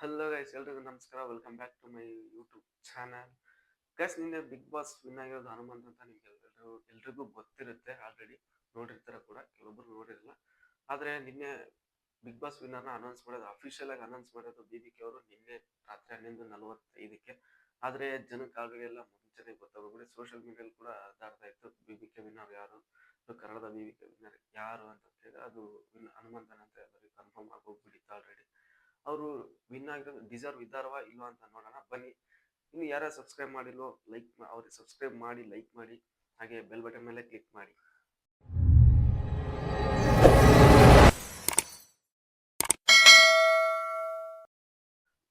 Hello guys, ಎಲ್ರಿಗೂ ನಮಸ್ಕಾರ. Welcome back to my YouTube channel. Guys, ನಿನ್ನೆ ಬಿಗ್ ಬಾಸ್ ವಿನ್ ಆಗಿರೋದು ಹನುಮಂತ್ ಅಂತ ನಿಮ್ಗೆ ಎಲ್ರಿಗೂ ಗೊತ್ತಿರುತ್ತೆ. ಆಲ್ರೆಡಿ ನೋಡಿರ್ತಾರೆ ಕೂಡ, ಕೆಲವೊಬ್ರು ನೋಡಿರಲ್ಲ. ಆದರೆ ನಿನ್ನೆ ಬಿಗ್ ಬಾಸ್ ವಿನ್ನರ್ನ ಅನೌನ್ಸ್ ಮಾಡೋದು, ಅಫಿಷಿಯಲ್ ಆಗಿ ಅನೌನ್ಸ್ ಮಾಡೋದು BBK ಅವರು ನಿನ್ನೆ ರಾತ್ರಿ 11:45ಕ್ಕೆ. ಆದರೆ ಜನಕ್ಕೆ ಆಲ್ರೆಡಿ ಎಲ್ಲ ಮುಂಚೆನೇ ಗೊತ್ತಾಗೋಗ್ಬಿಡಿ. ಸೋಷಿಯಲ್ ಮೀಡಿಯಲ್ಲಿ ಕೂಡ ಹರಿದಾಡ್ತಾ ಇತ್ತು, BBK ವಿನ್ನರ್ ಯಾರು, ಕನ್ನಡದ BBK ವಿನ್ನರ್ ಯಾರು ಅಂತ ಕೇಳಿದ್ರೆ ಅದು ಹನುಮಂತನ ಅಂತ ಎಲ್ಲರಿಗೂ ಕನ್ಫರ್ಮ್ ಆಗೋಗ್ಬಿಟ್ಟಿತ್ತು ಆಲ್ರೆಡಿ. ಅವರು ವಿನ್ ಆಗಿರೋದು ಡಿಸರ್ವ್ ಇದ್ದಾರವಾ ಇಲ್ವಾ ಅಂತ ನೋಡೋಣ ಬನ್ನಿ. ಇನ್ನು ಯಾರು ಸಬ್ಸ್ಕ್ರೈಬ್ ಮಾಡಿಲ್ವೋ ಅವ್ರಿಗೆ ಸಬ್ಸ್ಕ್ರೈಬ್ ಮಾಡಿ, ಲೈಕ್ ಮಾಡಿ, ಹಾಗೆ ಬೆಲ್ ಬಟನ್ ಮೇಲೆ ಕ್ಲಿಕ್ ಮಾಡಿ.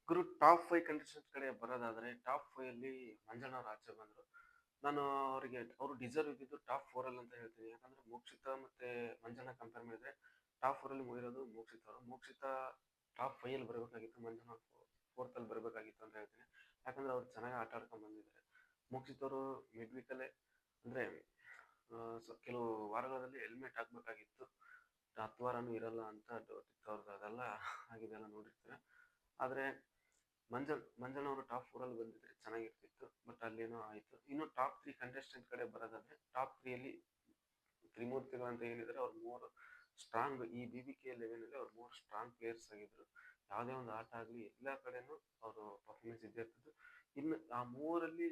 ಗುರು, ಟಾಪ್ 5 ಕಂಟೆಸ್ಟೆಂಟ್ ಕಡೆ ಬರೋದಾದ್ರೆ ಟಾಪ್ 5 ಅಲ್ಲಿ ಮಂಜಣ್ಣ ಅವ್ರು ಆಚೆ ಬಂದರು. ನಾನು ಅವರು ಡಿಸರ್ವ್ ಇದ್ದಿದ್ದು ಟಾಪ್ 4 ಅಲ್ಲಿ ಅಂತ ಹೇಳ್ತೀನಿ. ಯಾಕಂದ್ರೆ ಮೋಕ್ಷಿತ ಮತ್ತೆ ಮಂಜಣ್ಣ ಕಂಪೇರ್ ಮಾಡಿದ್ರೆ ಟಾಪ್ 4 ಅಲ್ಲಿ ಮುಗಿರೋದು ಮೋಕ್ಷಿತ ಅವರು. ಮೋಕ್ಷಿತ ಟಾಪ್ 5 ಅಲ್ಲಿ ಬರಬೇಕಾಗಿತ್ತು, ಮಂಜಣ್ಣ 4th ಅಲ್ಲಿ ಬರಬೇಕಾಗಿತ್ತು ಅಂತ ಹೇಳ್ತೀನಿ. ಯಾಕಂದ್ರೆ ಅವ್ರು ಚೆನ್ನಾಗಿ ಆಟ ಆಡ್ಕೊಂಡು ಬಂದಿದ್ದಾರೆ. ಮೋಕ್ಷಿತ್ ಅವರು ಮಿಡ್ ವೀಕಲ್ಲೇ ಅಂದ್ರೆ ಕೆಲವು ವಾರಗಳಲ್ಲಿ ಹೆಲ್ಮೆಟ್ ಹಾಕ್ಬೇಕಾಗಿತ್ತು, 10 ವಾರನೂ ಇರಲ್ಲ ಅಂತ ಡೌಟ್ ಇತ್ತು ಅವ್ರದ್ದು. ಅದೆಲ್ಲ ಆಗಿದೆಲ್ಲ ನೋಡಿರ್ತಾರೆ. ಆದರೆ ಮಂಜಣ್ಣ ಅವರು ಟಾಪ್ 4 ಅಲ್ಲಿ ಬಂದಿದ್ರೆ ಚೆನ್ನಾಗಿರ್ತಿತ್ತು, ಬಟ್ ಅಲ್ಲೇನೋ ಆಯಿತು. ಇನ್ನು ಟಾಪ್ 3 ಕಂಟೆಸ್ಟೆಂಟ್ ಕಡೆ ಬರೋದಾದ್ರೆ ಟಾಪ್ 3 ಅಲ್ಲಿ ತ್ರಿಮೂರ್ತಿಗಳು ಅಂತ ಏನಿದ್ದಾರೆ ಅವ್ರು 3 ಸ್ಟ್ರಾಂಗ್, ಈ BBK ಲೆವೆಲಲ್ಲಿ ಅವ್ರು 3 ಸ್ಟ್ರಾಂಗ್ ಪ್ಲೇಯರ್ಸ್ ಆಗಿದ್ರು. ಯಾವುದೇ ಒಂದು ಆಟ ಆಗಲಿ ಎಲ್ಲ ಕಡೆನೂ ಅವರು ಪರ್ಫಾರ್ಮೆನ್ಸ್ ಇದ್ದೇ ಇರ್ತಿತ್ತು. ಇನ್ನು ಆ 3ರಲ್ಲಿ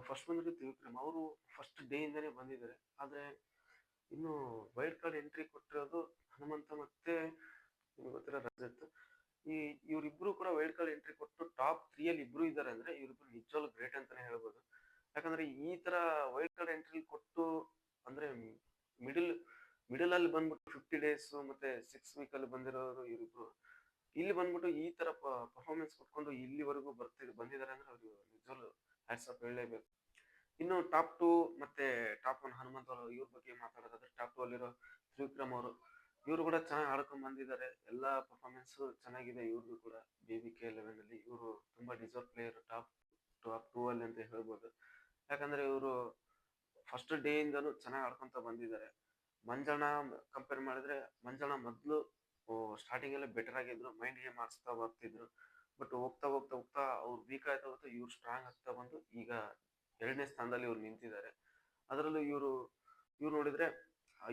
ಫಸ್ಟ್ ಬಂದಿದ್ದು ತ್ರಿವಿಕ್ರಮ್. ಅವರು ಫಸ್ಟ್ ಡೇ ಇಂದನೇ ಬಂದಿದ್ದಾರೆ. ಆದರೆ ಇನ್ನು ವೈಲ್ಡ್ ಕಾರ್ಡ್ ಎಂಟ್ರಿ ಕೊಟ್ಟಿರೋದು ಹನುಮಂತ ಮತ್ತೆ ನಿಮ್ಗೆ ಗೊತ್ತಿರೋ ರಜತ್. ಇವರಿಬ್ರು ಕೂಡ ವೈಲ್ಡ್ ಕಾರ್ಡ್ ಎಂಟ್ರಿ ಕೊಟ್ಟು ಟಾಪ್ 3 ಅಲ್ಲಿ ಇಬ್ರು ಇದ್ದಾರೆ ಅಂದ್ರೆ ಇವರಿಬ್ರು ನಿಜವಾಗ್ಲೂ ಗ್ರೇಟ್ ಅಂತಾನೆ ಹೇಳ್ಬೋದು. ಯಾಕಂದ್ರೆ ಈ ತರ ವೈಲ್ಡ್ ಕಾರ್ಡ್ ಎಂಟ್ರಿ ಕೊಟ್ಟು ಅಂದ್ರೆ ಮಿಡಲ್ ಅಲ್ಲಿ ಬಂದ್ಬಿಟ್ಟು 50 ಡೇಸ್ ಮತ್ತೆ 6 ವೀಕ್ ಅಲ್ಲಿ ಬಂದಿರೋರು ಇವರಿಬ್ರು. ಇಲ್ಲಿ ಬಂದ್ಬಿಟ್ಟು ಈ ತರ ಪರ್ಫಾರ್ಮೆನ್ಸ್ ಕೊಟ್ಕೊಂಡು ಇಲ್ಲಿವರೆಗೂ ಬಂದಿದ್ದಾರೆ ಅಂದ್ರೆ ಅವ್ರು ನಿಜವಾಗ್ಲೂ ಹ್ಯಾಟ್ಸ್ ಆಫ್ ಹೇಳಲೇಬೇಕು. ಇನ್ನು ಟಾಪ್ 2 ಮತ್ತೆ ಟಾಪ್ 1 ಹನುಮಂತ್ ಅವರು, ಇವ್ರ ಬಗ್ಗೆ ಮಾತಾಡೋದಾದ್ರೆ ಟಾಪ್ 2 ಅಲ್ಲಿರೋ ತ್ರಿವಿಕ್ರಮ್ ಅವರು. ಇವರು ಕೂಡ ಚೆನ್ನಾಗಿ ಆಡ್ಕೊಂಡ್ ಬಂದಿದ್ದಾರೆ, ಎಲ್ಲ ಪರ್ಫಾರ್ಮೆನ್ಸ್ ಚೆನ್ನಾಗಿದೆ ಇವ್ರದ್ದು ಕೂಡ. BBK 11 ಅಲ್ಲಿ ಇವರು ತುಂಬಾ ಡಿಸರ್ವ್ ಪ್ಲೇಯರ್ ಟಾಪ್ 2 ಅಲ್ಲಿ ಅಂತ ಹೇಳ್ಬೋದು. ಯಾಕಂದ್ರೆ ಇವರು ಫಸ್ಟ್ ಡೇ ಇಂದನೂ ಚೆನ್ನಾಗಿ ಆಡ್ಕೊಂತ ಬಂದಿದ್ದಾರೆ. ಮಂಜಣ್ಣ ಕಂಪೇರ್ ಮಾಡಿದ್ರೆ ಮಂಜಣ್ಣ ಮೊದಲು ಸ್ಟಾರ್ಟಿಂಗ್ ಎಲ್ಲ ಬೆಟರ್ ಆಗಿದ್ರು, ಮೈಂಡ್ ಗೇಮ್ ಆಡಿಸ್ತಾ ಬರ್ತಿದ್ರು. ಬಟ್ ಹೋಗ್ತಾ ಹೋಗ್ತಾ ಹೋಗ್ತಾ ಅವ್ರು ವೀಕ್ ಆಯ್ತಾ ಹೋಗ್ತಾ ಇವ್ರು ಸ್ಟ್ರಾಂಗ್ ಆಗ್ತಾ ಬಂದು ಈಗ 2ನೇ ಸ್ಥಾನದಲ್ಲಿ ಇವ್ರು ನಿಂತಿದ್ದಾರೆ. ಅದರಲ್ಲೂ ಇವ್ರು ನೋಡಿದ್ರೆ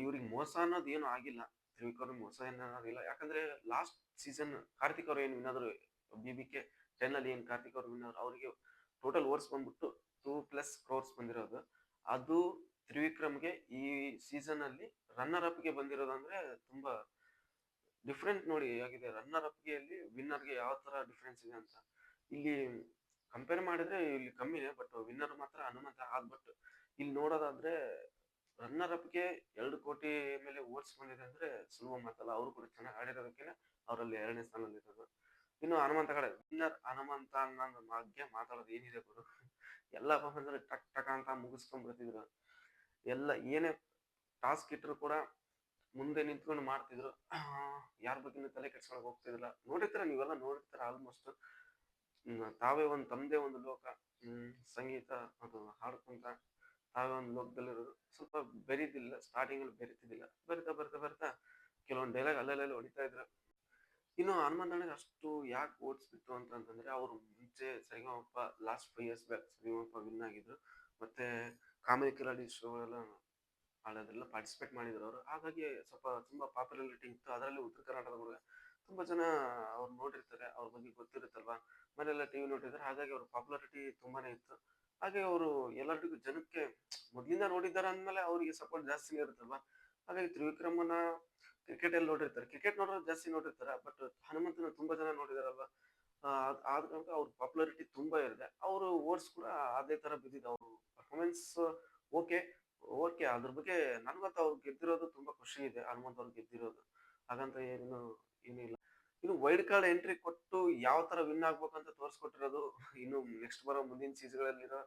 ಇವ್ರಿಗೆ ಮೋಸ ಅನ್ನೋದು ಏನು ಆಗಿಲ್ಲ, ತ್ರಿವಿಕ್ರಮ್ ಮೋಸ ಏನಾಗಿಲ್ಲ. ಯಾಕಂದ್ರೆ ಲಾಸ್ಟ್ ಸೀಸನ್ ಕಾರ್ತಿಕ್ ಅವ್ರು ಏನು ಏನಾದ್ರು BBK 10 ಅಲ್ಲಿ ಏನು ಕಾರ್ತಿಕ್ ಅವ್ರು ವಿನ್ನರ್, ಅವರಿಗೆ ಟೋಟಲ್ ಓವರ್ಸ್ ಬಂದ್ಬಿಟ್ಟು 2+ crores ಬಂದಿರೋದು. ಅದು ತ್ರಿವಿಕ್ರಮ್ಗೆ ಈ ಸೀಸನ್ ಅಲ್ಲಿ ರನ್ನರ್ ಅಪ್ಗೆ ಬಂದಿರೋದು. ಅಂದ್ರೆ ತುಂಬಾ ಡಿಫ್ರೆಂಟ್ ನೋಡಿ ಆಗಿದೆ. ರನ್ನರ್ ಅಪ್ಗೆ ಅಲ್ಲಿ ವಿನ್ನರ್ಗೆ ಯಾವ ತರ ಡಿಫ್ರೆನ್ಸ್ ಇದೆ ಅಂತ ಇಲ್ಲಿ ಕಂಪೇರ್ ಮಾಡಿದ್ರೆ ಇಲ್ಲಿ ಕಮ್ಮಿನೇ, ಬಟ್ ವಿನ್ನರ್ ಮಾತ್ರ ಹನುಮಂತ. ಬಟ್ ಇಲ್ಲಿ ನೋಡೋದಾದ್ರೆ ರನ್ನರ್ ಅಪ್ಗೆ 2 ಕೋಟಿ ಮೇಲೆ ಓಟ್ಸ್ ಬಂದಿದೆ ಅಂದ್ರೆ ಸುಲಭ ಮಾತಲ್ಲ. ಅವರು ಕೂಡ ಚೆನ್ನಾಗಿ ಆಡಿರೋದಕ್ಕೆ ಅವರಲ್ಲಿ 2ನೇ ಸ್ಥಾನದಲ್ಲಿ ಇರೋದು. ಇನ್ನು ಹನುಮಂತ ಕಡೆ ವಿನ್ನರ್ ಹನುಮಂತ ಅನ್ನೋ ಬಗ್ಗೆ ಮಾತಾಡೋದು ಏನಿದೆ ಗುರು. ಎಲ್ಲ ಪರ್ಫಾರ್ಮೆನ್ಸ್ ಟಕ್ ಟಕ್ ಅಂತ ಮುಗಿಸ್ಕೊಂಡ್ಬಿಡ್ತಿದ್ರು. ಎಲ್ಲ ಏನೇ ಟಾಸ್ಕ್ ಇಟ್ಟರು ಕೂಡ ಮುಂದೆ ನಿಂತ್ಕೊಂಡು ಮಾಡ್ತಿದ್ರು. ಯಾರ ಬಗ್ಗೆ ತಲೆ ಕೆಡ್ಸ್ಕೊಳಕ್ ಹೋಗ್ತಿದ್ದಿಲ್ಲ. ನೋಡಿರ್ತೀರ, ನೀವೆಲ್ಲ ನೋಡಿರ್ತೀರ ಆಲ್ಮೋಸ್ಟ್. ತಾವೇ ಒಂದು ತಮ್ಮದೇ ಒಂದು ಲೋಕ, ಸಂಗೀತ ಅದು ಹಾಡ್ಕೊಂತ ತಾವೇ ಒಂದು ಲೋಕದಲ್ಲಿರೋದು. ಸ್ವಲ್ಪ ಬೆರೀತಿಲ್ಲ, ಸ್ಟಾರ್ಟಿಂಗ್ ಅಲ್ಲಿ ಬೆರೀತಿದ್ದಿಲ್ಲ. ಬರ್ತಾ ಬರ್ತಾ ಬರ್ತಾ ಕೆಲವೊಂದು ಡೈಲಾಗ್ ಅಲ್ಲೆಲ್ಲ ಹೊಡಿತಾ ಇದ್ರು. ಇನ್ನು ಹನುಮಂತನಿಗೆ ಅಷ್ಟು ಯಾಕೆ ಓಡಿಸ್ಬಿಟ್ಟು ಅಂತಂದ್ರೆ ಅವರು ಮುಂಚೆ ಸರಿಗಮಪ ಲಾಸ್ಟ್ 5 years ಬ್ಯಾಕ್ ಸರಿಗಮಪ ವಿನ್ ಆಗಿದ್ರು. ಮತ್ತೆ ಕಾಮಿಡಿ ಕಿಲಾಡಿ ಶೋ ಎಲ್ಲ ಅದೆಲ್ಲ ಪಾರ್ಟಿಸಿಪೇಟ್ ಮಾಡಿದ್ರು ಅವರು. ಹಾಗಾಗಿ ತುಂಬಾ ಪಾಪ್ಯುಲಾರಿಟಿ ಇತ್ತು. ಅದರಲ್ಲಿ ಉತ್ತರ ಕರ್ನಾಟಕದ ಹುಡುಗ ತುಂಬಾ ಜನ ಅವ್ರು ನೋಡಿರ್ತಾರೆ, ಅವ್ರ ಬಗ್ಗೆ ಗೊತ್ತಿರುತ್ತಲ್ವಾ, ಮನೆಯೆಲ್ಲ TV ನೋಡಿರ್ತಾರೆ. ಹಾಗಾಗಿ ಅವ್ರ ಪಾಪ್ಯುಲಾರಿಟಿ ತುಂಬಾನೇ ಇತ್ತು. ಹಾಗೆ ಅವರು ಎಲ್ಲರಿಗೂ ಜನಕ್ಕೆ ಮೊದ್ಲಿಂದ ನೋಡಿದ್ದಾರೆ ಅಂದ್ಮೇಲೆ ಅವರಿಗೆ ಸಪೋರ್ಟ್ ಜಾಸ್ತಿನೇ ಇರುತ್ತಲ್ವಾ. ಹಾಗಾಗಿ ತ್ರಿವಿಕ್ರಮನ ಕ್ರಿಕೆಟ್ ಅಲ್ಲಿ ನೋಡಿರ್ತಾರೆ, ಕ್ರಿಕೆಟ್ ನೋಡೋರು ಜಾಸ್ತಿ ನೋಡಿರ್ತಾರೆ. ಬಟ್ ಹನುಮಂತನ ತುಂಬಾ ಜನ ನೋಡಿದಾರಲ್ವಾ. ಆದ ಕಾರಣ ಅವ್ರ ಪಾಪ್ಯುಲಾರಿಟಿ ತುಂಬಾ ಇದೆ. ಅವರು ಓಟ್ಸ್ ಕೂಡ ಅದೇ ತರ ಬಿದ್ದಿದ್ದು. ಅವರು ಪರ್ಫಾರ್ಮೆನ್ಸ್ ಓಕೆ ಓಕೆ, ಅದ್ರ ಬಗ್ಗೆ ನನ್ಗಂತೂ ಅವ್ರು ಗೆದ್ದಿರೋದು ತುಂಬಾ ಖುಷಿ ಇದೆ, ಹನುಮಂತ್ ಅವ್ರು ಗೆದ್ದಿರೋದು. ಹಾಗಂತ ಏನಿಲ್ಲ. ಇನ್ನು ವೈಲ್ಡ್ ಕಾರ್ಡ್ ಎಂಟ್ರಿ ಕೊಟ್ಟು ಯಾವ ತರ ವಿನ್ ಆಗ್ಬೇಕಂತ ತೋರಿಸ್ಕೊಟ್ಟಿರೋದು. ಇನ್ನು ನೆಕ್ಸ್ಟ್ ಬರೋ ಮುಂದಿನ ಸೀಸನ್ಗಳಿರೋ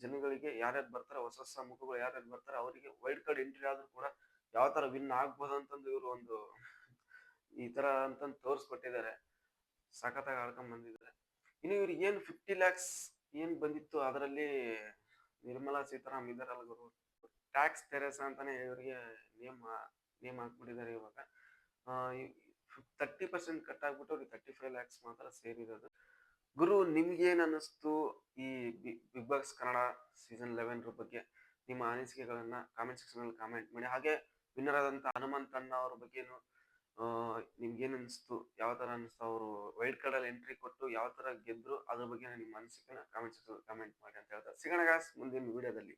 ಜನಗಳಿಗೆ ಯಾರ್ಯಾರು ಬರ್ತಾರೆ, ಹೊಸ ಹೊಸ ಮುಖಗಳು ಯಾರ್ಯಾರು ಬರ್ತಾರೆ, ಅವರಿಗೆ ವೈಲ್ಡ್ ಕಾರ್ಡ್ ಎಂಟ್ರಿ ಆದ್ರೂ ಕೂಡ ಯಾವ ತರ ವಿನ್ ಆಗ್ಬೋದು ಅಂತಂದು ಇವರು ಒಂದು ಈ ತರ ಅಂತಂದು ತೋರಿಸ್ಕೊಟ್ಟಿದ್ದಾರೆ. ಸಖತ್ತಾಗಿ ಆಡ್ಕೊಂಡ್ ಬಂದಿದ್ದಾರೆ. ಇನ್ನು ಇವ್ರಿಗೆ ಏನ್ 50 lakhs ಏನ್ ಬಂದಿತ್ತು, ಅದರಲ್ಲಿ ನಿರ್ಮಲಾ ಸೀತಾರಾಮ್ ಇದಾರಲ್ಲ ಗುರು, ಟ್ಯಾಕ್ಸ್ ತೆರೇಸಾ ಅಂತಾನೆ ಇವರಿಗೆ ನೇಮ್ ಹಾಕ್ಬಿಟ್ಟಿದ್ದಾರೆ ಇವಾಗ. 30% ಕಟ್ ಆಗ್ಬಿಟ್ಟು ಅವ್ರಿಗೆ 35 ಲ್ಯಾಕ್ಸ್ ಮಾತ್ರ ಸೇರಿರೋದು. ಗುರು ನಿಮ್ಗೇನ್ ಅನ್ನಿಸ್ತು ಈ ಬಿಗ್ ಬಾಸ್ ಕನ್ನಡ ಸೀಸನ್ 11 ಬಗ್ಗೆ? ನಿಮ್ಮ ಅನಿಸಿಕೆಗಳನ್ನ ಕಾಮೆಂಟ್ ಸೆಕ್ಷನ್ ಅಲ್ಲಿ ಕಾಮೆಂಟ್ ಮಾಡಿ. ಹಾಗೆ ವಿನ್ನರ್ ಆದಂತ ಹನುಮಂತ್ ಅಣ್ಣ ಅವ್ರ ಬಗ್ಗೆನು ನಿಮ್ಗೇನ್ ಅನ್ಸ್ತು? ಯಾವ ತರ ಅನ್ಸ್ತು? ಅವರು ವೈಲ್ಡ್ ಕಾರ್ಡ್ ಅಲ್ಲಿ ಎಂಟ್ರಿ ಕೊಟ್ಟು ಯಾವ ತರ ಗೆದ್ರು? ಅದ್ರ ಬಗ್ಗೆ ನಿಮ್ಮ ಅನಿಸಿಕೆನ ಕಾಮೆಂಟ್ ಸೆಕ್ಷನ್ ಅಲ್ಲಿ ಕಾಮೆಂಟ್ ಮಾಡಿ ಅಂತ ಹೇಳ್ತಾ ಸಿಗೋಣ ಗಾಯ್ಸ್ ಮುಂದಿನ ವಿಡಿಯೋದಲ್ಲಿ.